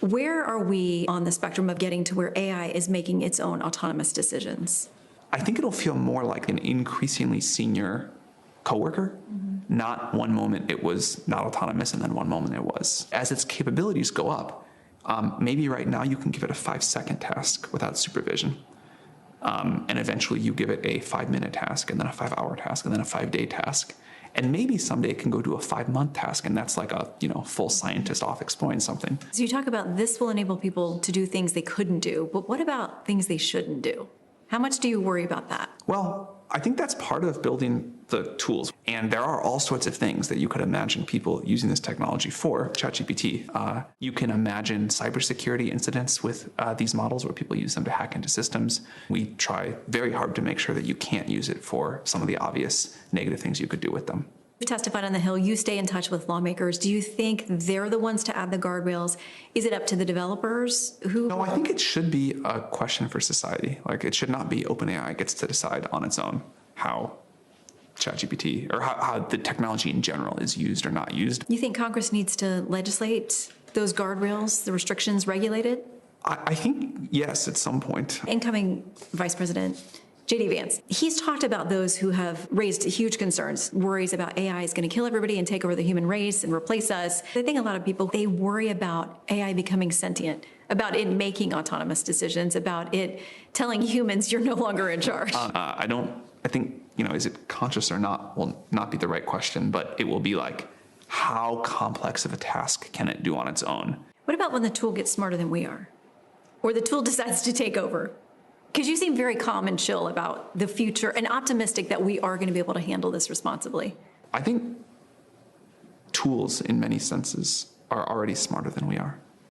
Where are we on the spectrum of getting to where AI is making its own autonomous decisions? I think it'll feel more like an increasingly senior coworker. Not one moment it was not autonomous and then one moment it was. As its capabilities go up, maybe right now you can give it a 5-second task without supervision. And eventually you give it a 5-minute task and then a 5-hour task and then a 5-day task. And maybe someday it can go do a 5-month task, and that's like a full scientist off exploring something. So you talk about this will enable people to do things they couldn't do, but what about things they shouldn't do? How much do you worry about that? Well, I think that's part of building the tools. And there are all sorts of things that you could imagine people using this technology for. ChatGPT. You can imagine cybersecurity incidents with these models where people use them to hack into systems. We try very hard to make sure that you can't use it for some of the obvious negative things you could do with them. You testified on the Hill. You stay in touch with lawmakers. Do you think they're the ones to add the guardrails? Is it up to the developers? No, I think it should be a question for society. Like, it should not be OpenAI gets to decide on its own how ChatGPT or how the technology in general is used or not used. You think Congress needs to legislate those guardrails, the restrictions regulated? I think, yes, at some point. Incoming Vice President J.D. Vance, he's talked about those who have raised huge concerns, worries about AI is going to kill everybody and take over the human race and replace us. I think a lot of people, they worry about AI becoming sentient, about it making autonomous decisions, about it telling humans you're no longer in charge. I think, is it conscious or not will not be the right question, but it will be like, how complex of a task can it do on its own? What about when the tool gets smarter than we are? Or the tool decides to take over? Because you seem very calm and chill about the future and optimistic that we are going to be able to handle this responsibly. I think tools, in many senses, are already smarter than we are.